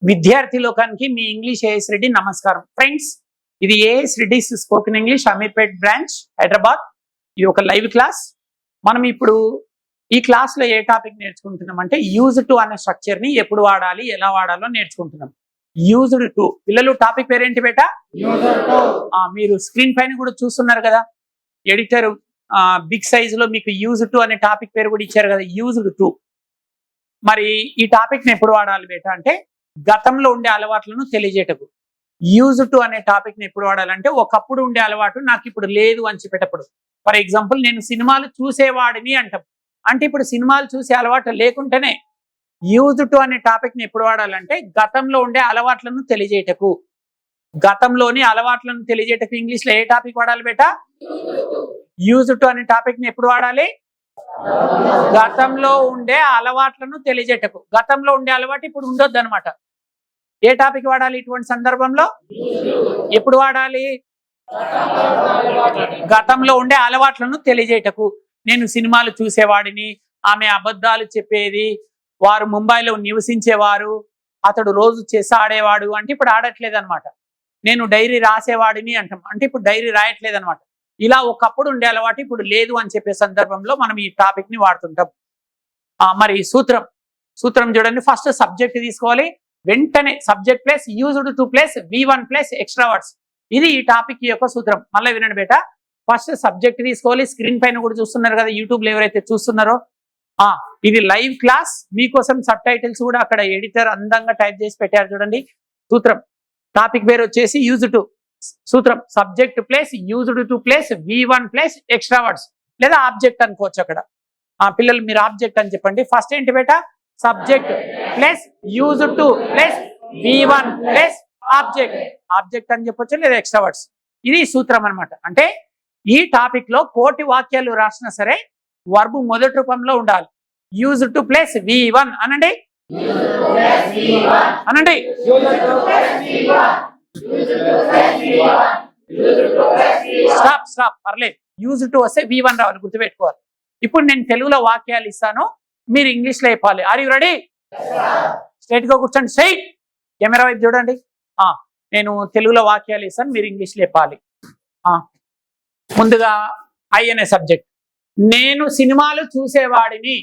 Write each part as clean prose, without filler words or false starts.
విద్యార్థి లోకానికి మీ English as Reddy నమస్కారం. ఫ్రెండ్స్, ఇది AS Reddy's spoken English Ameerpet branch Hyderabad. ఇది ఒక లైవ్ క్లాస్. మనం ఇప్పుడు ఈ క్లాస్ లో ఏ టాపిక్ నేర్చుకుంటున్నాం అంటే యూజ్ టు అనే స్ట్రక్చర్ ని ఎప్పుడు వాడాలి, ఎలా వాడాలో నేర్చుకుంటున్నాం. Used to. పిల్లలు టాపిక్ పేరేంటి బేటా? మీరు స్క్రీన్ పైన కూడా చూస్తున్నారు కదా, ఎడిటర్ బిగ్ సైజ్ లో మీకు యూజ్ టు అనే టాపిక్ పేరు కూడా ఇచ్చారు కదా, యూజ్డ్ టు. మరి ఈ టాపిక్ ని ఎప్పుడు వాడాలి బేటా అంటే గతంలో ఉండే అలవాట్లను తెలియజేటకు. యూజ్ టు అనే టాపిక్ ని ఎప్పుడు వాడాలంటే ఒకప్పుడు ఉండే అలవాటు నాకు ఇప్పుడు లేదు అని చెప్పేటప్పుడు. ఫర్ ఎగ్జాంపుల్, నేను సినిమాలు చూసేవాడిని అంటాం, అంటే ఇప్పుడు సినిమాలు చూసే అలవాటు లేకుంటేనే. యూజ్ టు అనే టాపిక్ ని ఎప్పుడు వాడాలంటే గతంలో ఉండే అలవాట్లను తెలియజేయటకు. గతంలోని అలవాట్లను తెలియజేయటకు ఇంగ్లీష్ లో ఏ టాపిక్ వాడాలి బేటా? యూజ్ టు అనే టాపిక్ ని ఎప్పుడు వాడాలి? గతంలో ఉండే అలవాట్లను తెలియజేటకు. గతంలో ఉండే అలవాటు ఇప్పుడు ఉండొద్దు అనమాట. ఏ టాపిక్ వాడాలి ఇటువంటి సందర్భంలో? ఎప్పుడు వాడాలి? గతంలో ఉండే అలవాట్లను తెలియజేటకు. నేను సినిమాలు చూసేవాడిని, ఆమె అబద్ధాలు చెప్పేది, వారు ముంబైలో నివసించేవారు, అతడు రోజు చెస్ ఆడేవాడు అంటే ఇప్పుడు ఆడట్లేదు అనమాట. నేను డైరీ రాసేవాడిని అంటాం, అంటే ఇప్పుడు డైరీ రాయట్లేదు అనమాట. ఇలా ఒకప్పుడు ఉండే అలవాటు ఇప్పుడు లేదు అని చెప్పే సందర్భంలో మనం ఈ టాపిక్ ని వాడుతుంటాం. మరి సూత్రం చూడండి. ఫస్ట్ సబ్జెక్ట్ తీసుకోవాలి, వెంటనే subject plus used to plus V1 plus extra words. ఇది ఈ టాపిక్ యొక్క సూత్రం. మళ్ళీ వినండి బేటా. ఫస్ట్ సబ్జెక్ట్ తీసుకోవాలి. స్క్రీన్ పైన కూడా చూస్తున్నారు కదా, యూట్యూబ్ లో ఎవరైతే చూస్తున్నారో. ఇది లైవ్ క్లాస్, మీకోసం సబ్ టైటిల్స్ కూడా అక్కడ ఎడిటర్ అందంగా టైప్ చేసి పెట్టారు చూడండి. సూత్రం టాపిక్ పేరు వచ్చేసి యూజ్ టు. సూత్రం subject plus used to plus V1 plus extra words, లేదా ఆబ్జెక్ట్ అనుకోవచ్చు అక్కడ. పిల్లలు మీరు ఆబ్జెక్ట్ అని చెప్పండి. ఫస్ట్ ఏంటి బేటా? Subject plus used to plus V1 plus object అని చెప్పొచ్చు, లేదా ఎక్స్ట్రా వర్డ్స్. ఇది సూత్రం అనమాట. అంటే ఈ టాపిక్ లో కోటి వాక్యాలు రాసినా సరే వర్బ్ మొదటి రూపంలో ఉండాలి. యూజ్ టు ప్లస్ V1 అనండి. స్టాప్ పర్లేదు. యూజ్ టు వస్తే V1 రావాలి, గుర్తుపెట్టుకోవాలి. ఇప్పుడు నేను తెలుగులో వాక్యాలు ఇస్తాను, మీరు ఇంగ్లీష్ లో చెప్పాలి. Are you ready? స్ట్రైట్ గా కూర్చోండి. స్ట్రైట్ కెమెరా వైపు చూడండి. నేను తెలుగులో వాక్యాలు ఇస్తాను, మీరు ఇంగ్లీష్ లో చెప్పాలి. ముందుగా ఐ అనే సబ్జెక్ట్. నేను సినిమాలు చూసేవాడిని.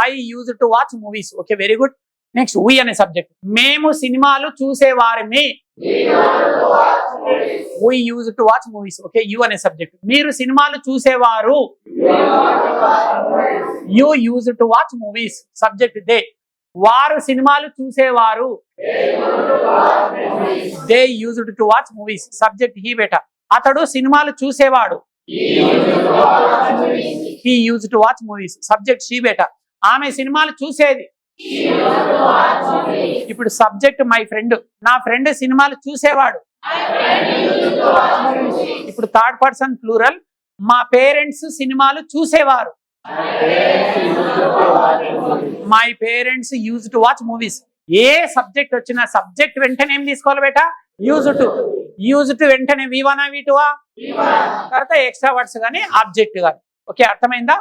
I use to watch movies. Okay, very good. Next we అనే సబ్జెక్ట్. మేము సినిమాలు చూసేవారిని. We use to watch movies. Okay, you అనే సబ్జెక్ట్. మీరు సినిమాలు చూసేవారు. You use to watch movies. Subject they. వారు సినిమాలు చూసేవారు. They used to watch movies. Subject he బేటా. అతడు సినిమాలు చూసేవాడు. He used to watch movies. Subject she బేటా. ఆమె సినిమాలు చూసేది. ఇప్పుడు సబ్జెక్ట్ మై ఫ్రెండ్. నా ఫ్రెండ్ సినిమాలు చూసేవాడు. ఇప్పుడు థర్డ్ పర్సన్ ప్లూరల్. మా పేరెంట్స్ సినిమాలు చూసేవారు. My parents use to watch movies. ఏ సబ్జెక్ట్ వచ్చినా సబ్జెక్ట్ వెంటనే ఏం తీసుకోవాలి బేటా? Use to. యూజ్ టు వెంటనే V1 V2 తర్వాత ఎక్స్ట్రా వర్డ్స్ కానీ ఆబ్జెక్ట్ కానీ. ఓకే, అర్థమైందా?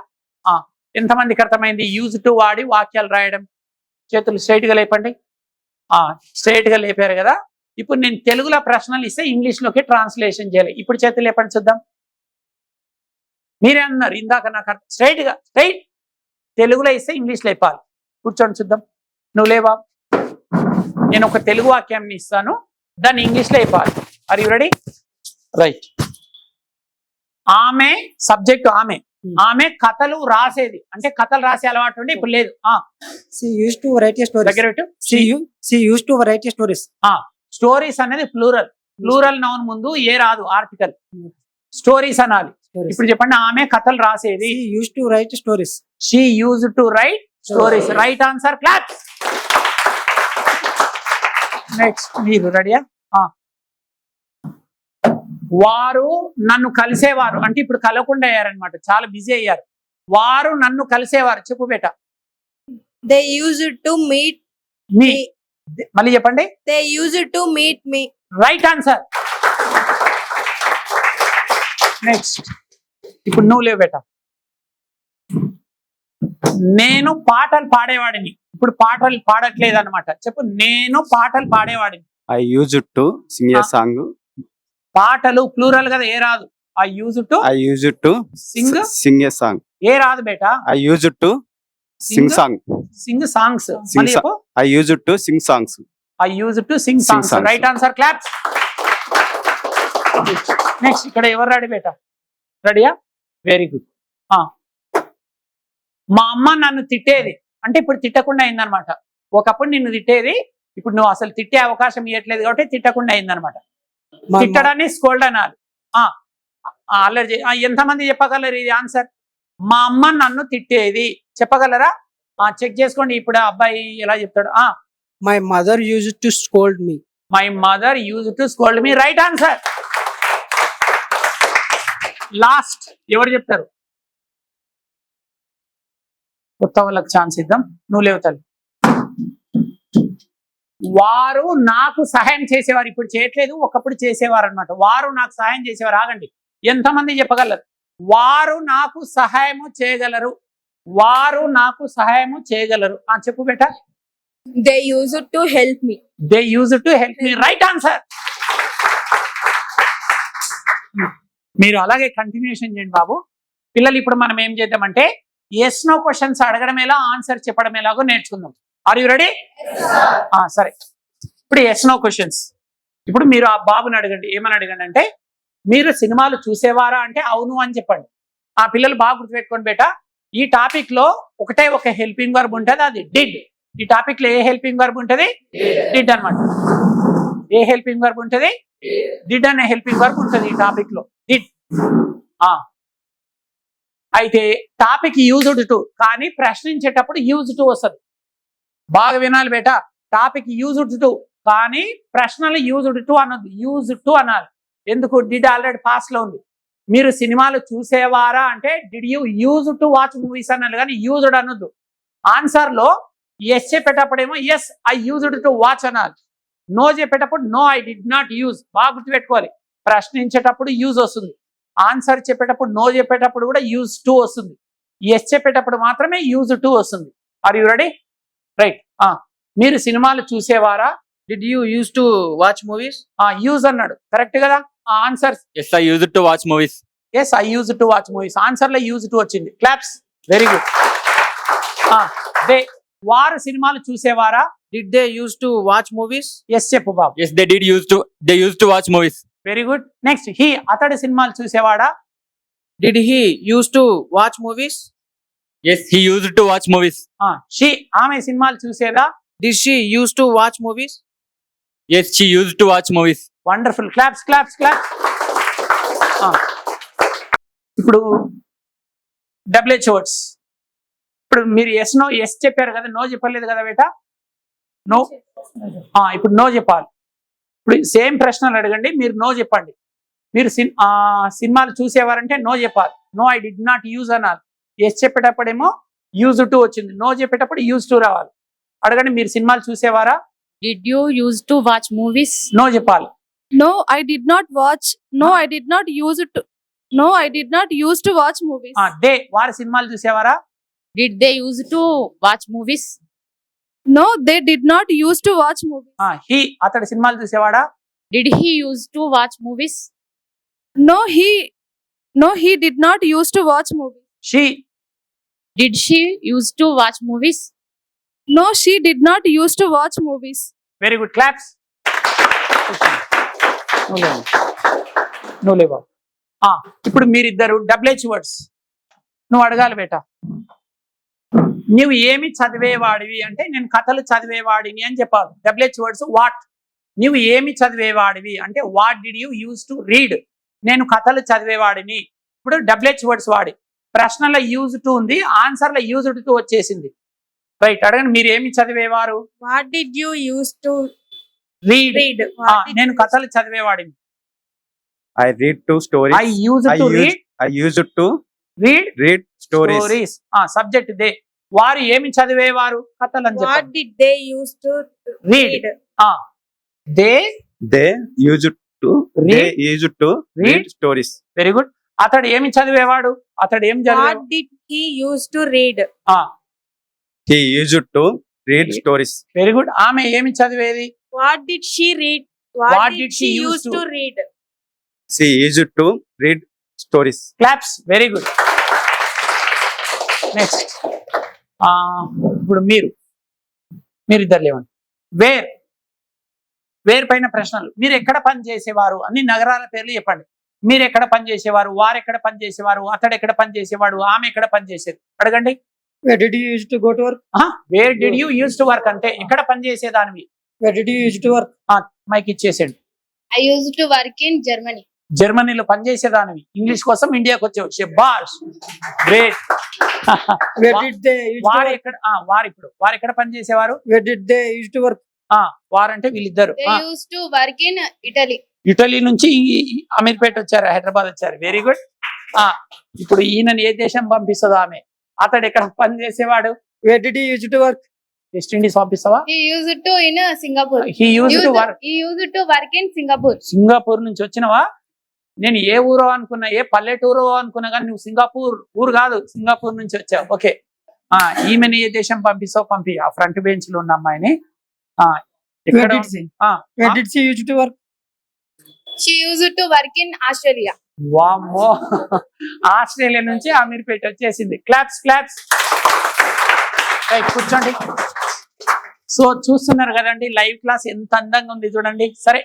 ఎంతమందికి అర్థమైంది? యూజ్ టు వాడి వాక్యాలు రాయడం. చేతులు స్ట్రైట్ గా లేపండి. స్ట్రైట్ గా లేపారు కదా. ఇప్పుడు నేను తెలుగులో ప్రశ్నలు ఇస్తే ఇంగ్లీష్ లోకి ట్రాన్స్లేషన్ చేయాలి. ఇప్పుడు చేతులు లేపండి చూద్దాం. మీరే అన్నారు ఇందాక నాకు స్ట్రైట్ తెలుగులో ఇస్తే ఇంగ్లీష్లో చెప్పాలి. కూర్చోండి చూద్దాం. నువ్వు లేవా? నేను ఒక తెలుగు వాక్యాన్ని ఇస్తాను, దాన్ని ఇంగ్లీష్లో చెప్పాలి. Are you ready? రైట్. ఆమె సబ్జెక్ట్. ఆమె కథలు రాసేది, అంటే కథలు రాసే అలవాటు ఉండి ఇప్పుడు లేదు. స్టోరీస్ అనేది ప్లూరల్ నౌన్ ముందు ఏ రాదు, ఆర్టికల్. స్టోరీస్ అనాలి. ఇప్పుడు చెప్పండి. ఆమె కథలు రాసేది. She used to write stories. She used to write stories. Right answer. Clap. Next, మీరు రెడీయా? వారు నన్ను కలిసేవారు, అంటే ఇప్పుడు కలవకుండా అయ్యారనమాట, చాలా బిజీ అయ్యారు. వారు నన్ను కలిసేవారు. చెప్పు బేటా. They used to meet మీ. మళ్ళీ చెప్పండి. They used to meet me. Right answer. Next, ఇప్పుడు నువ్వు లేవు బేటా. నేను పాటలు పాడేవాడిని. ఇప్పుడు పాటలు పాడట్లేదు అనమాట. చెప్పు, నేను పాటలు పాడేవాడిని. I used to sing a song. పాటలు ప్లూరల్ కదా, ఏ రాదు. I use to I used to Sing? sing a song. ఏ రాదు బేటా. I used to sing Sing? song. Sing songs. Sing మళ్ళీ చెప్పు. I used to sing songs. I use to sing Sing songs. songs. Right answer, claps. Next ఇక్కడ ఎవరు ready బేటా? రెడీయా? Very good. మా అమ్మ నన్ను తిట్టేది అంటే ఇప్పుడు తిట్టకుండా అయిందనమాట. ఒకప్పుడు నిన్ను తిట్టేది, ఇప్పుడు నువ్వు అసలు తిట్టే అవకాశం ఇవ్వట్లేదు కాబట్టి తిట్టకుండా అయిందనమాట. తిట్టడాన్ని స్కోల్డ్ అనాలి. అల్లరి ఎంతమంది చెప్పగలరు ఇది ఆన్సర్? మా అమ్మ నన్ను తిట్టేది చెప్పగలరా? చెక్ చేసుకోండి. ఇప్పుడు ఆ అబ్బాయి ఎలా చెప్తాడు? My mother used to scold me. My mother use to scold me. Right answer. Last ఎవరు చెప్తారు? కొత్త వాళ్ళకి ఛాన్స్ ఇద్దాం. నువ్వు లేవు తల్లి. వారు నాకు సహాయం చేసేవారు, ఇప్పుడు చేయట్లేదు, ఒకప్పుడు చేసేవారు అనమాట. వారు నాకు సహాయం చేసేవారు. ఆగండి, ఎంతమంది చెప్పగలరు? వారు నాకు సహాయము చేయగలరు. వారు నాకు సహాయము చేయగలరు. చెప్పు బేటా. They used to help me. They use to help me. Right answer. మీరు అలాగే కంటిన్యూషన్ చేయండి బాబు. పిల్లలు ఇప్పుడు మనం ఏం చేద్దామంటే ఎస్ నో క్వశ్చన్స్ అడగడం ఎలా, ఆన్సర్ చెప్పడం ఎలాగో నేర్చుకుందాం. Are you ready? సరే, ఇప్పుడు ఎస్ నో క్వశ్చన్స్. ఇప్పుడు మీరు ఆ బాబుని అడగండి. ఏమని అడగండి అంటే, మీరు సినిమాలు చూసేవారా అంటే అవును అని చెప్పండి. ఆ పిల్లలు బాగా గుర్తుపెట్టుకోండి బేటా. ఈ టాపిక్ లో ఒకటే ఒక హెల్పింగ్ వర్బ్ ఉంటుంది, అది డిడ్. ఈ టాపిక్ లో ఏ హెల్పింగ్ వర్బ్ ఉంటుంది? డిడ్ అన్నమాట. ఏ హెల్పింగ్ వర్బ్ ఉంటుంది? డిడ్ అనే హెల్పింగ్ వర్బ్ ఉంటుంది ఈ టాపిక్ లో. డిడ్. అయితే టాపిక్ యూజ్డ్ టు, కానీ ప్రశ్నించేటప్పుడు యూజ్ టు వస్తుంది. బాగా వినాలి బేటా. టాపిక్ యూజ్డ్ టు, కానీ ప్రశ్నలు యూజ్డ్ టు అనొద్దు, యూజ్ టు అనాలి. ఎందుకు? డిడ్ ఆల్రెడీ పాస్ట్ లో ఉంది. మీరు సినిమాలు చూసేవారా అంటే did you use to watch movies అనాలి, కానీ యూజ్డ్ అనొద్దు. ఆన్సర్ లో ఎస్ చెప్పేటప్పుడేమో yes I used to watch అనాలి. నో చెప్పేటప్పుడు no I did not use. బాగా గుర్తుపెట్టుకోవాలి. ప్రశ్నించేటప్పుడు యూజ్ వస్తుంది. ఆన్సర్ చెప్పేటప్పుడు నో చెప్పేటప్పుడు కూడా యూజ్ టు వస్తుంది. ఎస్ చెప్పేటప్పుడు మాత్రమే యూజ్ టు వస్తుంది. Are you ready? రైట్. మీరు సినిమాలు చూసేవారా? Did you used to watch movies? Use అన్నాడు, కరెక్ట్ కదా? Answer Yes, I used to watch movies. Yes I use to watch movies. Answer లో యూజ్ టు వచ్చింది. క్లాప్స్. Very good. వారు సినిమాలు చూసేవారా? Did they used to watch movies? Yes చెప్పు బాబు. Yes, they used to watch movies. Very good. Next, he అతడు సినిమాలు చూసేవాడా? Did he used to watch movies? Yes, he used to watch movies. She ఆమె సినిమాలు చూసేదా? Did she used to watch movies? Yes, she used to watch movies. Wonderful. Claps claps claps. ఇప్పుడు WH words. ఇప్పుడు మీరు yes no, yes చెప్పారు కదా, no చెప్పలేదు కదా బేటా. No. ఇప్పుడు నో చెప్పాలి. ఇప్పుడు సేమ్ ప్రశ్నలు అడగండి, మీరు నో చెప్పండి. మీరు సినిమాలు చూసేవారంటే నో చెప్పాలి. No I did not use అనాలి. ఎస్ చెప్పేటప్పుడేమో యూజ్ టు వచ్చింది. నో చెప్పేటప్పుడు యూజ్ టు రావాలి. అడగండి, మీరు సినిమాలు చూసేవారా? Did you used to watch movies? No చెప్పాలి. No, I did not watch. No, I did not use it. No, I did not use to watch movies. They వారి సినిమాలు చూసేవారా? Did they used to watch movies? No, they did not use to watch movies. He అతడి సినిమాలు చూసేవాడా? Did he used to watch movies? No, he did not use to watch movies. She Did she used to watch movies? No, she did not use to watch movies. Very good. Claps. నువ్వు లేవా? ఇప్పుడు మీరిద్దరు WH words. నువ్వు అడగాలి బేటా. నువ్వు ఏమి చదివేవాడివి అంటే నేను కథలు చదివేవాడిని అని చెప్పాలి. WH words what. నువ్వు ఏమి చదివేవాడివి అంటే what did you use to read. నేను కథలు చదివేవాడిని. ఇప్పుడు డబ్ల్యూహెచ్ వర్డ్స్ వాడి ప్రశ్నలో యూజ్ టు ఉంది, ఆన్సర్లో యూజ్ టు వచ్చేసింది. రైట్. అడగండి, మీరు ఏమి చదివేవారు? What did you use to read. read? What did నేను you కథలు చదివేవాడిని. I read two stories. I use to read. I used to read read stories. Stories. Subject they. వారు ఏమి చదివేవారు? కథలు అని What చెప్పండి. did they use to Read. read? They. They used to Read. read stories. Very good. అతడు ఏమి చదివేవాడు? అతడు ఏం చదివేవాడు? What did he use to read? He used to read stories. Very good. ఆమె ఏమి చదివేది? What did she read? What did she used to read? She used to read stories. Claps. Very good. Next ఇప్పుడు మీరిద్దరు లేవండి. Wear పైన ప్రశ్నలు. మీరు ఎక్కడ పని చేసేవారు? అన్ని నగరాల పేర్లు చెప్పండి. మీరు ఎక్కడ పని చేసేవారు, వారు ఎక్కడ పని చేసేవారు, అతడు ఎక్కడ పని చేసేవాడు, ఆమె ఎక్కడ పని చేసేది? అడగండి. Where did you used to go to work? Where did you use to work అంటే ఎక్కడ పని చేసేదానివి. Where did you used to work? Mic ఇచ్చేసేయండి. I used to work in Germany. జర్మనీలో పనిచేసేదానివి. ఇంగ్లీష్ కోసం ఇండియాకి వచ్చావు. షెబాష్. Great. Where did they used to వారు work? ఎక్కడ వారు ఎక్కడ పని చేసేవారు? Where did they used to work? వారంటే వీళ్ళిద్దరు. They used to work in Italy. Italy నుంచి అమీర్పేట వచ్చారు, హైదరాబాద్ వచ్చారు. Very good. ఇప్పుడు ఈయనని ఏ దేశం పంపిస్తుందో ఆమె. అతడు ఎక్కడ పని చేసేవాడు? Where did he used to work? West Indies పంపిస్తావా? He used to in Singapore. He use to work. He used to work in Singapore. Singapore నుంచి వచ్చినవా? నేను ఏ ఊరో అనుకున్నా, ఏ పల్లెటూరో అనుకున్నా, కానీ నువ్వు సింగపూర్ ఊరు కాదు, సింగపూర్ నుంచి వచ్చావు. ఓకే. ఈమెని ఏ దేశం పంపిస్తావు? పంపి. ఆ ఫ్రంట్ బెంచ్ లో ఉన్న అమ్మాయిని. Where did she? Where did she used to work? She used to work in Australia. వామ్మో, ఆస్ట్రేలియా నుంచి అమీర్పేట వచ్చేసింది. Claps claps. కూర్చోండి. సో చూస్తున్నారు కదండి లైవ్ క్లాస్ ఎంత అందంగా ఉంది చూడండి. సరే,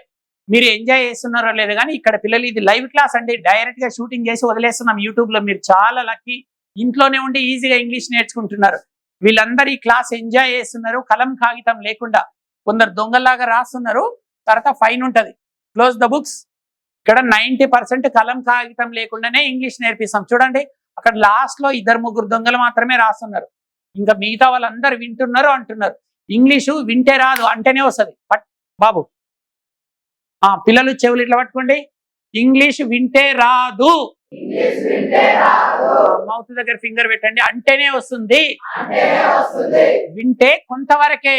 మీరు ఎంజాయ్ చేస్తున్నారో లేదు కానీ ఇక్కడ పిల్లలు ఇది లైవ్ క్లాస్ అండి. డైరెక్ట్ గా షూటింగ్ చేసి వదిలేస్తున్నాం యూట్యూబ్ లో. మీరు చాలా లక్కీ. ఇంట్లోనే ఉండి ఈజీగా ఇంగ్లీష్ నేర్చుకుంటున్నారు. వీళ్ళందరూ ఈ క్లాస్ ఎంజాయ్ చేస్తున్నారు కలం కాగితం లేకుండా. కొందరు దొంగలాగా రాస్తున్నారు, తర్వాత ఫైన్ ఉంటది. Close the books. ఇక్కడ 90% కలం కాగితం లేకుండానే ఇంగ్లీష్ నేర్పిస్తాం. చూడండి అక్కడ లాస్ట్ లో 2-3 దొంగలు మాత్రమే రాస్తున్నారు. ఇంకా మిగతా వాళ్ళందరూ వింటున్నారు అంటున్నారు. ఇంగ్లీషు వింటే రాదు, అంటేనే వస్తుంది. బాబు పిల్లలు చెవులు ఇట్లా పట్టుకోండి. ఇంగ్లీష్ వింటే రాదు. మౌత్ దగ్గర ఫింగర్ పెట్టండి. అంటేనే వస్తుంది. వింటే కొంతవరకే,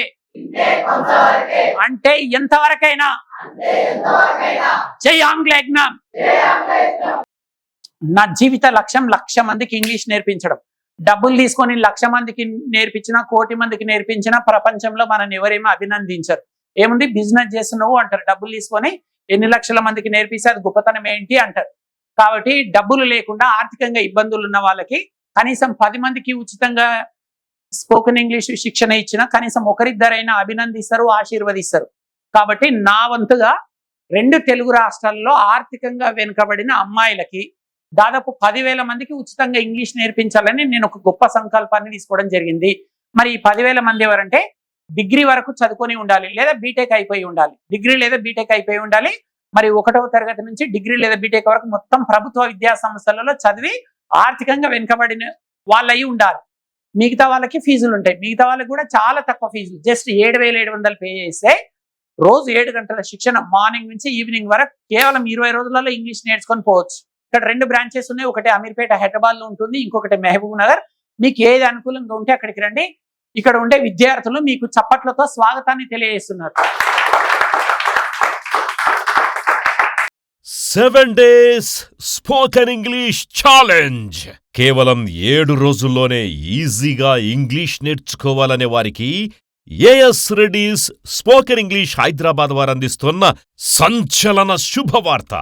అంటే ఎంతవరకైనా. జై ఆంగ్ల యజ్ఞం. నా జీవిత లక్ష్యం 1,00,000 మందికి ఇంగ్లీష్ నేర్పించడం. డబ్బులు తీసుకొని 1,00,000 మందికి నేర్పించినా, 1,00,00,000 మందికి నేర్పించినా ప్రపంచంలో మనల్ని ఎవరేమో అభినందించరు. ఏముంది, బిజినెస్ చేస్తున్నావు అంటారు. డబ్బులు తీసుకొని ఎన్ని లక్షల మందికి నేర్పిస్తే అది గొప్పతనం ఏంటి అంటారు. కాబట్టి డబ్బులు లేకుండా ఆర్థికంగా ఇబ్బందులు ఉన్న వాళ్ళకి కనీసం 10 మందికి ఉచితంగా స్పోకెన్ ఇంగ్లీష్ శిక్షణ ఇచ్చిన కనీసం ఒకరిద్దరైనా అభినందిస్తారు, ఆశీర్వదిస్తారు. కాబట్టి నా వంతుగా 2 తెలుగు రాష్ట్రాల్లో ఆర్థికంగా వెనుకబడిన అమ్మాయిలకి దాదాపు 10,000 మందికి ఉచితంగా ఇంగ్లీష్ నేర్పించాలని నేను ఒక గొప్ప సంకల్పాన్ని తీసుకోవడం జరిగింది. మరి ఈ 10,000 మంది ఎవరంటే డిగ్రీ వరకు చదువుకొని ఉండాలి, లేదా బీటెక్ అయిపోయి ఉండాలి. డిగ్రీ లేదా బీటెక్ అయిపోయి ఉండాలి. మరి 1వ తరగతి నుంచి డిగ్రీ లేదా బీటెక్ వరకు మొత్తం ప్రభుత్వ విద్యా సంస్థలలో చదివి ఆర్థికంగా వెనుకబడిన వాళ్ళయి ఉండాలి. మిగతా వాళ్ళకి ఫీజులు ఉంటాయి. మిగతా వాళ్ళకి కూడా చాలా తక్కువ ఫీజులు. జస్ట్ 7,700 పే చేస్తే రోజు 7 గంటల శిక్షణ, మార్నింగ్ నుంచి ఈవినింగ్ వరకు కేవలం 20 రోజులలో ఇంగ్లీష్ నేర్చుకొని పోవచ్చు. ఇక్కడ 2 బ్రాంచెస్ ఉన్నాయి. ఒకటి అమీర్పేట హైదరాబాద్ లో ఉంటుంది, ఇంకొకటి మహబూబ్ నగర్. మీకు ఏది అనుకూలంగా ఉంటే అక్కడికి రండి. ఇక్కడ ఉండే విద్యార్థులు మీకు చప్పట్లతో స్వాగతాన్ని తెలియజేస్తున్నారు. 7 days స్పోకెన్ ఇంగ్లీష్ ఛాలెంజ్. కేవలం 7 రోజుల్లోనే ఈజీగా ఇంగ్లీష్ నేర్చుకోవాలనే వారికి AS Reddy's spoken English Hyderabad వారు అందిస్తున్న సంచలన శుభవార్త.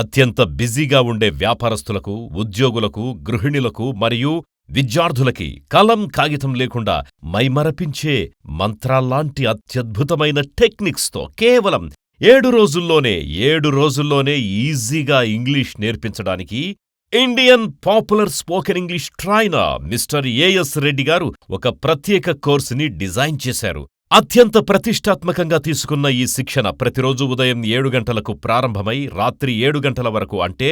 అత్యంత బిజీగా ఉండే వ్యాపారస్తులకు, ఉద్యోగులకు, గృహిణులకు మరియు విద్యార్థులకి కలం కాగితం లేకుండా మైమరపించే మంత్రాల్లాంటి అత్యద్భుతమైన టెక్నిక్స్తో కేవలం 7 రోజుల్లోనే ఈజీగా ఇంగ్లీష్ నేర్పించడానికి Indian popular spoken English trainer mister AS Reddy garu ఒక ప్రత్యేక కోర్సుని డిజైన్ చేశారు. అత్యంత ప్రతిష్టాత్మకంగా తీసుకున్న ఈ శిక్షణ ప్రతిరోజు ఉదయం 7 గంటలకు ప్రారంభమై రాత్రి 7 గంటల వరకు, అంటే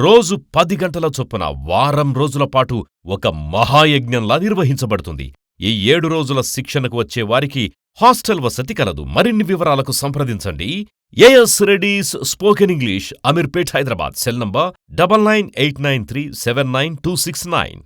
రోజు 10 గంటల చొప్పున వారం రోజుల పాటు ఒక మహాయజ్ఞంలా నిర్వహించబడుతుంది. ఈ 7 రోజుల శిక్షణకు వచ్చే వారికి హాస్టల్ వసతి కలదు. మరిన్ని వివరాలకు సంప్రదించండి. AS Reddy's spoken English, Ameerpet, Hyderabad. Cell number 9989379269.